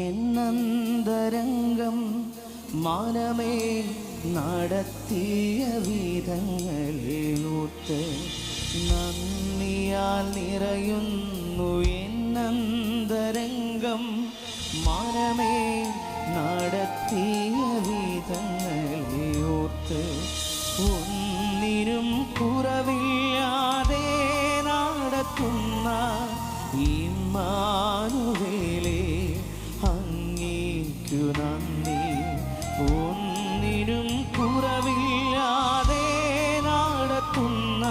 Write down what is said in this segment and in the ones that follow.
എന്നന്തരംഗം മനമേ നടത്തിയ വിധങ്ങളെ ഓർത്ത് നന്ദിയാൽ നിറയുന്നു എന്നന്തരംഗം മനമേ നടത്തിയ വിധങ്ങളെ ഓർത്ത് ഒന്നിനും കുറവില്ലാതെ നടത്തുന്ന ഇമ്മാനുവേലേ അങ്ങേക്കു നന്ദി. ഒന്നിനും കുറവില്ലാതെ നടത്തുന്ന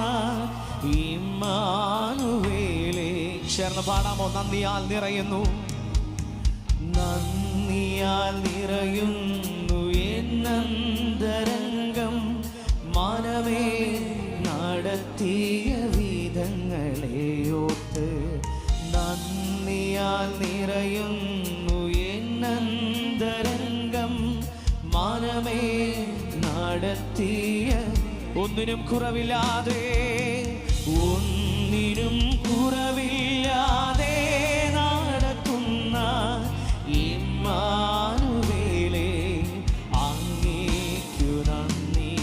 ഇമ്മാനുവേലേ. ചേർന്ന് പാടാമോ? നന്ദിയാൽ നിറയുന്നു, നന്ദിയാൽ നിറയുന്നു എന്നന്തരംഗം മനമേ നടത്തിയ വിധങ്ങളെ ഓർത്ത് നന്ദിയാൽ നിറയുന്നു എന്നന്തരംഗം മനമേ നടത്തിയ. ഒന്നിനും കുറവില്ലാതെ, ഒന്നിനും കുറവില്ലാതെ നടത്തുന്ന ഇമ്മാനുവേലേ അങ്ങേക്കു നന്ദി.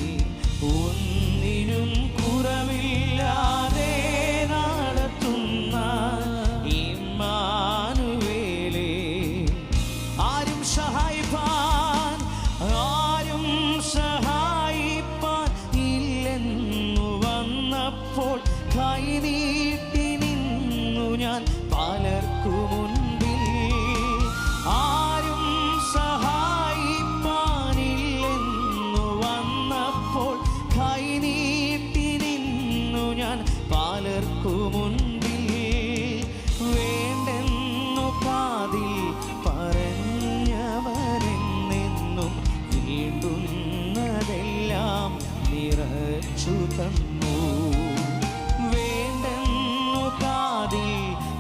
ഒന്നിനും കുറവില്ലാതെ നടത്തുന്ന ഇമ്മാനുവേലേ. ആരും സഹായിപ്പാൻ ഇല്ലെന്നു വന്നപ്പോൾ കൈനീട്ടി നിന്നു ഞാൻ പലർക്കു മുൻപിൽ. ആരും സഹായിപ്പാനില്ലെന്നു വന്നപ്പോൾ കൈനീട്ടി നിന്നു ഞാൻ പലർക്കു മുൻപിൽ. വേണ്ടെന്നു കാതിൽ പറഞ്ഞവരെന്നെന്നും വേണ്ടുന്നതെല്ലാം നിറച്ചു തന്നു. വേണ്ടെന്നു കാതിൽ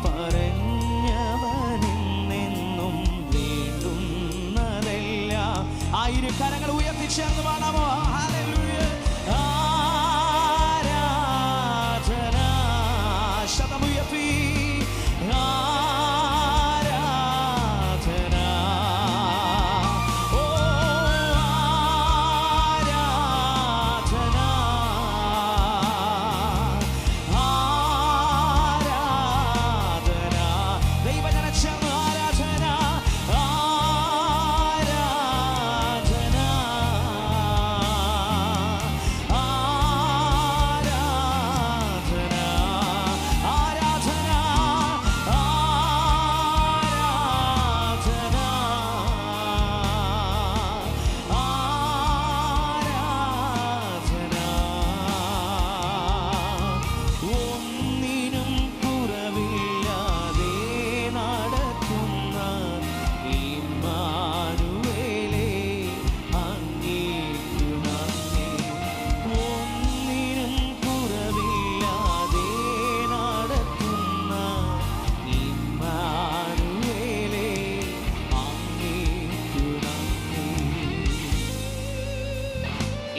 പറഞ്ഞവനെന്നെന്നും വേണ്ടുന്നതെല്ലാം. ആയിരം കരങ്ങൾ ഉയർത്തിച്ചേർന്ന് പാടാമോ? ഹല്ലേലൂയ. ആരാധന ശതമുയർത്തി. ആരാധന, ഓ ആരാധന, ആരാധന. ദൈവജന ചേർന്ന് ആരാധന, ആരാധന,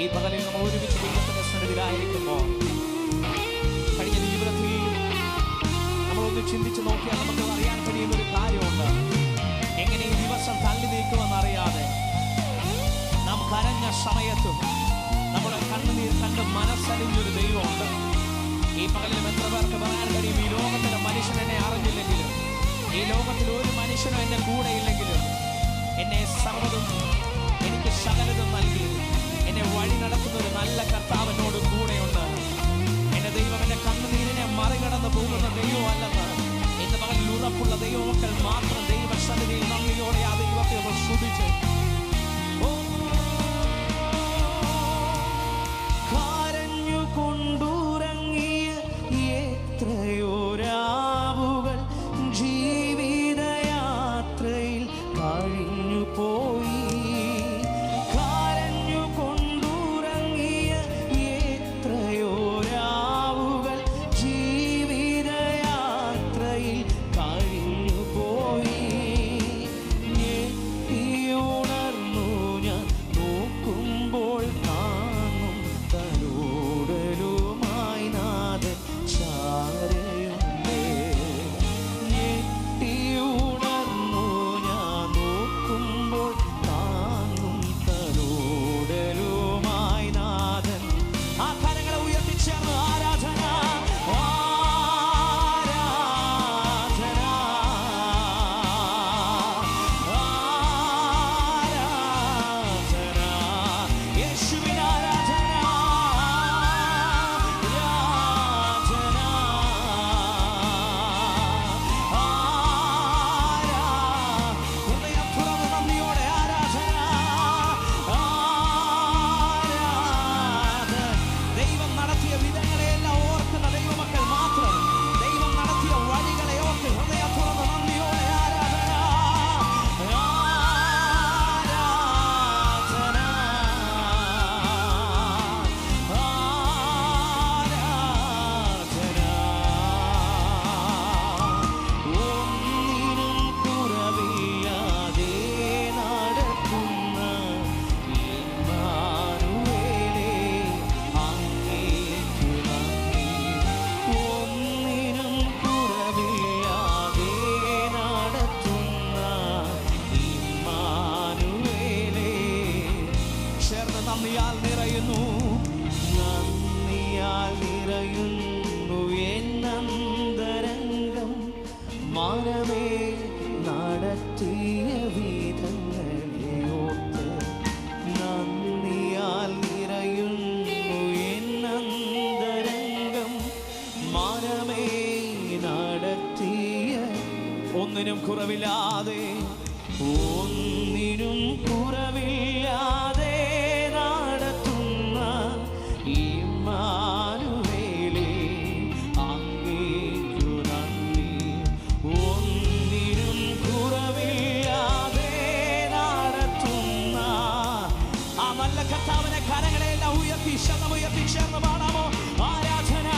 ഈ പകലിൽ നമ്മൾ ഒരുമിച്ച് ദൈവത്തിന്റെ സന്നിധിയിലായിരിക്കുമ്പോൾ കഴിഞ്ഞ ജീവിതത്തിൽ നമ്മളൊന്ന് ചിന്തിച്ച് നോക്കിയാൽ നമുക്ക് അറിയാൻ കഴിയുന്ന ഒരു കാര്യമുണ്ട്. എങ്ങനെ ഈ ദിവസം തള്ളി നീക്കുമെന്നറിയാതെ നാം കരഞ്ഞ സമയത്തും നമ്മുടെ കണ്ണുനീർ കണ്ട് മനസ്സലിഞ്ഞൊരു ദൈവമുണ്ട്. ഈ പകലിലും എത്ര പേർക്ക് പറയാൻ കഴിയും, ഈ ലോകത്തിലെ മനുഷ്യൻ എന്നെ അറിഞ്ഞില്ലെങ്കിലും, ഈ ലോകത്തിൽ ഒരു മനുഷ്യനും എൻ്റെ കൂടെ ഇല്ലെങ്കിലും എന്നെ സർവ്വതും എനിക്ക് സകലതും നൽകി എന്നെ വഴി നടത്തുന്ന ഒരു നല്ല കർത്താവിനോട് കൂടെയുണ്ട്. എൻ്റെ ദൈവം എൻ്റെ കണ്ണുനീരിനെ മറികടന്ന് പോകുന്ന ദൈവമല്ലെന്ന് ഇന്ന് പകൽ ഉറപ്പുള്ള ദൈവമക്കൾ മാത്രം ദൈവസന്നിധിയിൽ നന്ദിയോടെ ആ ദൈവത്തെ സ്തുതിച്ച് കരഞ്ഞു കൊണ്ടുറങ്ങിയ എത്രയോ രാവുകൾ ജീവിതയാത്രയിൽ നന്ദിയാൽ നിറയുന്നു, നന്ദിയാൽ നിറയുന്നു എന്നന്തരംഗം. മനമേ നടത്തിയ വിധങ്ങളെ ഓർത്ത് നന്ദിയാൽ നിറയുന്നു എന്നന്തരംഗം. മനമേ നടത്തിയ ഒന്നിനും കുറവില്ലാതെ, ഒന്നിനും കുറവില്ലാതെ നടത്തുന്ന ഇമ്മാനുവേലേ, അങ്ങേക്കു നന്ദി. ഒന്നിനും കുറവില്ലാതെ നടത്തുന്ന ആ നല്ല കർത്താവിനെ കരങ്ങളെല്ലാം ഉയർത്തി ശബ്ദമുയർത്തി ചേർന്ന് പാടാമോ? ആരാധന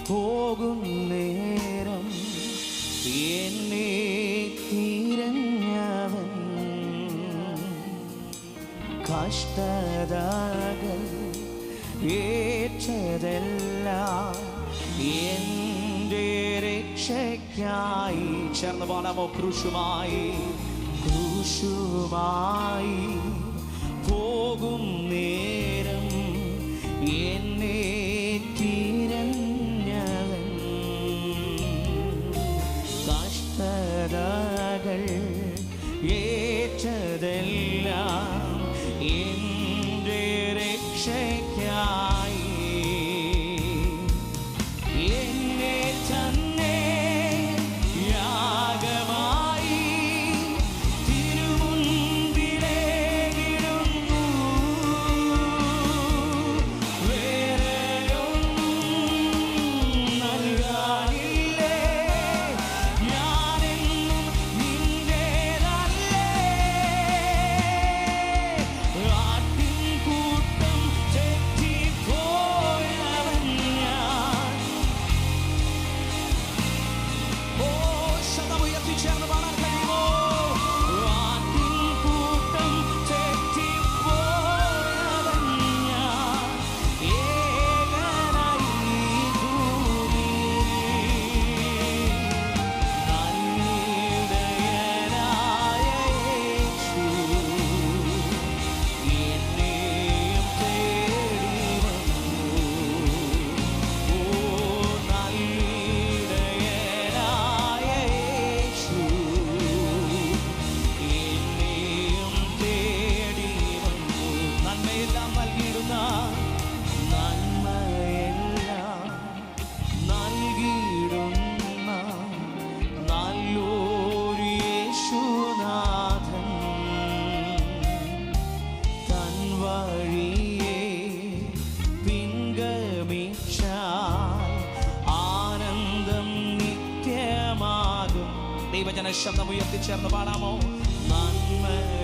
പോകും നേരം എന്നെ തിരഞ്ഞവൻ, കഷ്ടതകൾ ഏറ്റതെല്ലാം എൻ്റെ രക്ഷയ്ക്കായി. ചേർന്ന് പാടാമോ? ക്രൂശുമായി പോകും നേരം എന്നെ തിരഞ്ഞവൻ, കഷ്ടതകൾ ഏറ്റതെല്ലാം എൻ്റെ രക്ഷയ്ക്കായി. എന്നെ തന്നെ യാഗമായി തിരുമുൻപിലേകിടുന്നു, വേറെയൊന്നും നൽകാനില്ലേ, ഞാനെന്നും നിന്റേതല്ലേ. ആട്ടിൻകൂട്ടം തെറ്റിപ്പോയവൻ ഞാൻ. ഓ ശബ്ദമുയർത്തി ചേർന്ന് പാടാൻ കഴിയുമോ? ആട്ടിൻകൂട്ടം തെറ്റിപ്പോയവൻ ഞാൻ, ഏകനായി ഭൂമിയിൽ. നല്ലിടയനായ യേശു എന്നെയും തേടി വന്നു. ഓ നല്ലിടയനായ യേശു എന്നെയും തേടി വന്നു. നന്മയെല്ലാം നൽകിയിടുന്ന, നന്മയെല്ലാം നൽകിയിടുന്ന നല്ലൊരു യേശുനാഥൻ, തൻ വഴിയെ പിൻഗമിച്ചാൽ ആനന്ദം നിത്യമാകും. ദൈവജന ശബ്ദമുയർത്തി ചേർന്ന് പാടാമോ? നന്മയെല്ലാം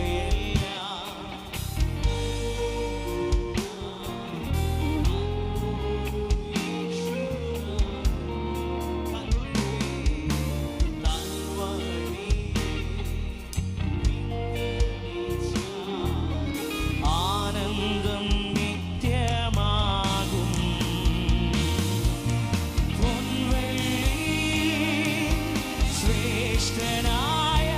തൻ വഴിയെ ആനന്ദം നിത്യമാകും. പൊൻവെള്ളി ശ്രേഷ്ഠനായ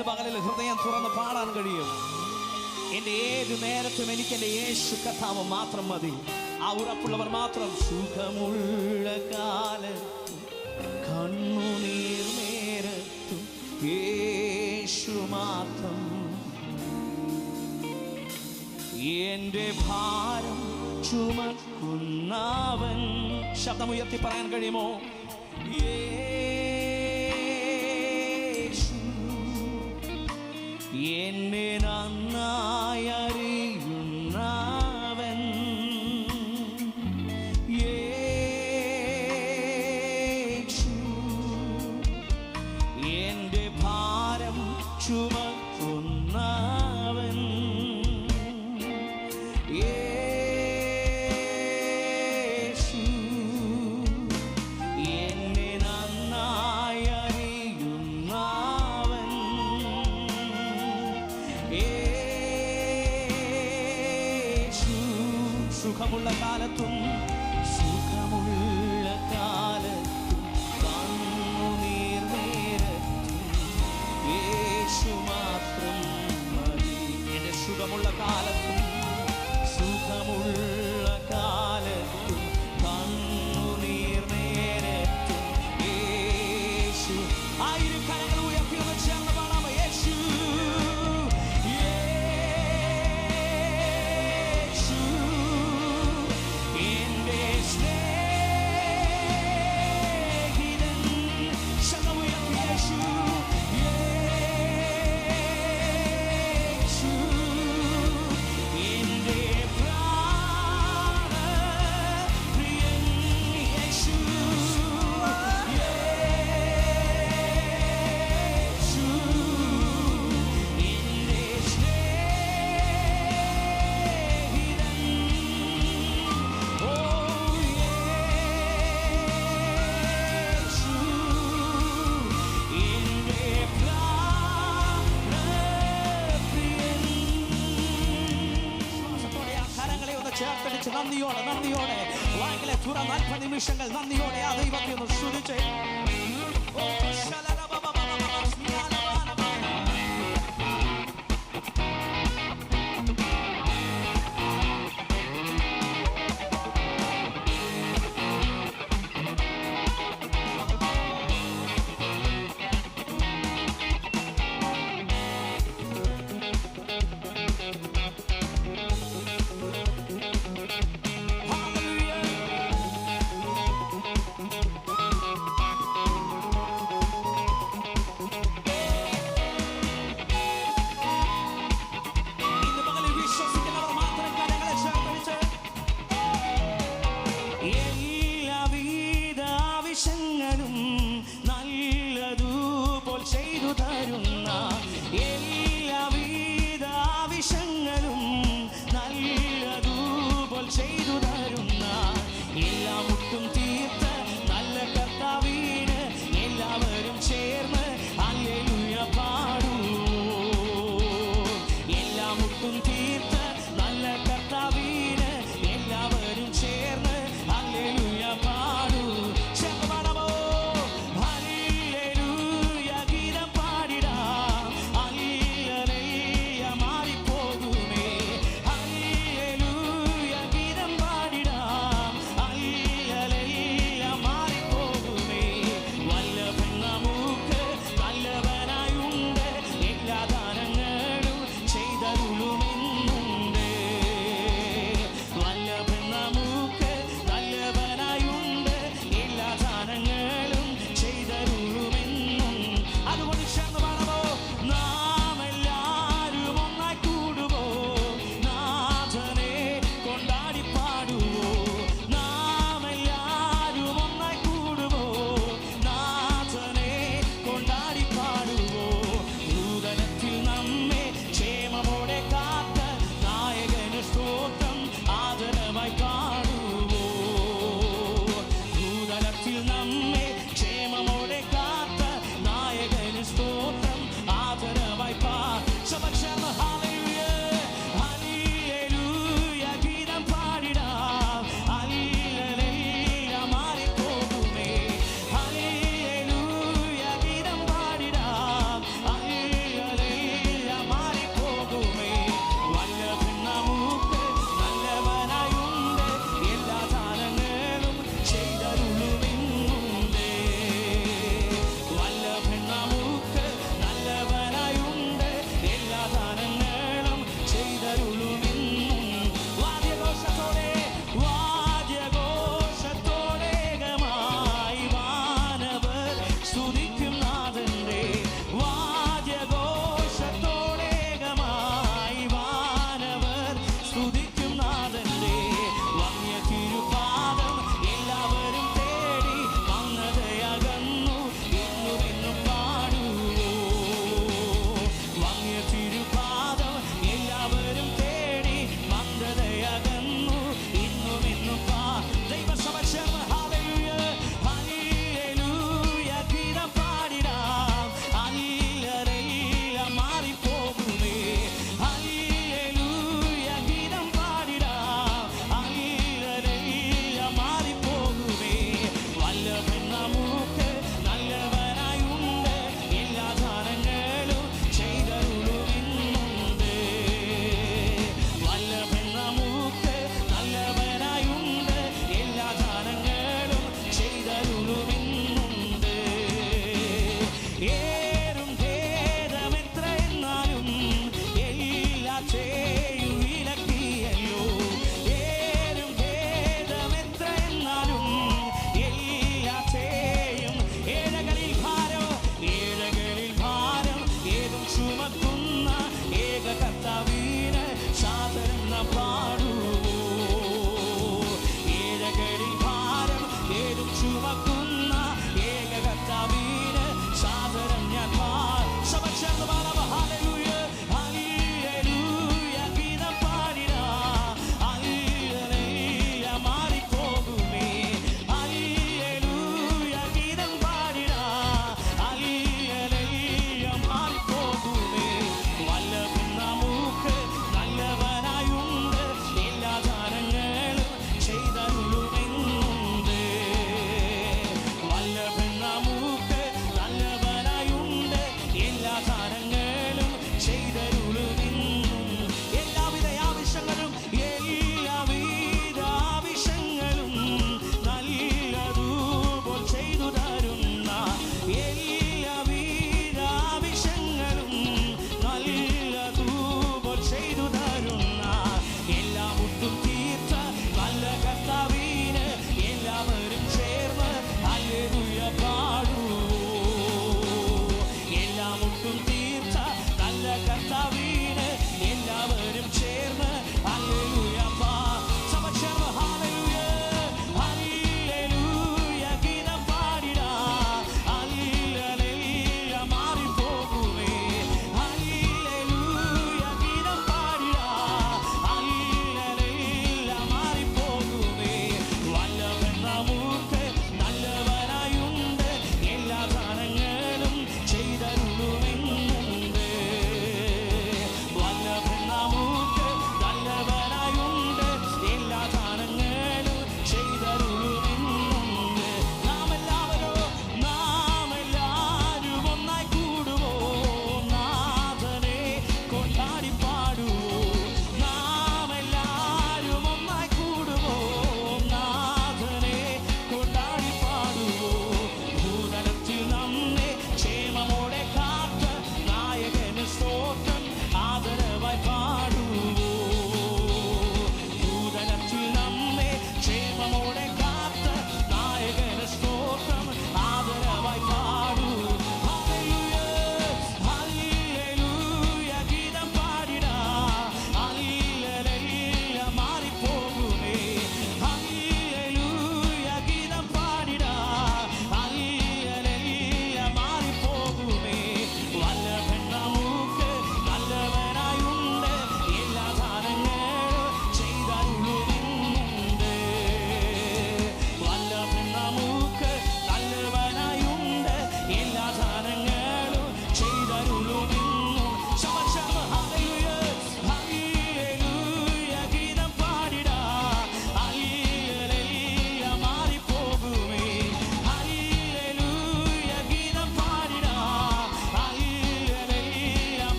ഇന്ന് പകലിൽ ഹൃദയം തുറന്ന് പാടാൻ കഴിയും. എൻ്റെ ഏത് നേരത്തും എനിക്ക് എൻ്റെ യേശു കർത്താവ് മാത്രം മതി. ആ ഉറപ്പുള്ളവർ മാത്രം. സുഖമുള്ള കാലത്തും കണ്ണുനീർ നേരത്തും യേശു മാത്രം എൻ്റെ ഭാരം ചുമക്കുന്നവൻ. ശബ്ദമുയർത്തി പറയാൻ കഴിയുമോ? യേശു എന്നെ നന്നായി അറിയുന്നവൻ. യേശു എൻ്റെ ഭാരം ചുമക്കുന്നവൻ. യേശു എന്നെ നന്നായി അറിയുന്നവൻ. യേശു സുഖമുള്ള കാലത്തും സുഖമുള്ള കാലത്തും കണ്ണുനീർ നേരത്തും യേശു മാത്രം മതി. എൻ്റെ സുഖമുള്ള കാലത്തും സുഖമുള്ള കാലത്തും കണ്ണുനീർ നേരത്തും യേശു. ആയിരം കരങ്ങൾ ഉയർത്തി ഒന്ന് ചേർന്ന് പാടാം. യേശു യേശു എൻ്റെ സ്നേഹിതൻ. ശബ്ദമുയർത്തി യേശു യേശു എൻ്റെ പ്രാണപ്രിയൻ. യേശു യേശു എൻ്റെ സ്നേഹിതൻ. ഓ യേശു എൻ്റെ പ്രാണപ്രിയൻ. ശ്വാസത്തോടെ ആ കരങ്ങളെ ഒന്ന് ചേർത്തടിച്ച് നന്ദിയോടെ വായിലെ തുറന്ന് അല്പനിമിഷങ്ങൾ നന്ദിയോടെ ആ ദൈവത്തെ ഒന്ന് സ്തുതിച്ച്. ഓ hallelujah.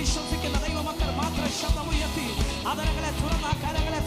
വിശ്വസിക്കുന്ന ദൈവമക്കൾ മാത്രം ശബ്ദമുയർത്തി അതരങ്ങളെ തുറന്ന കരങ്ങളെ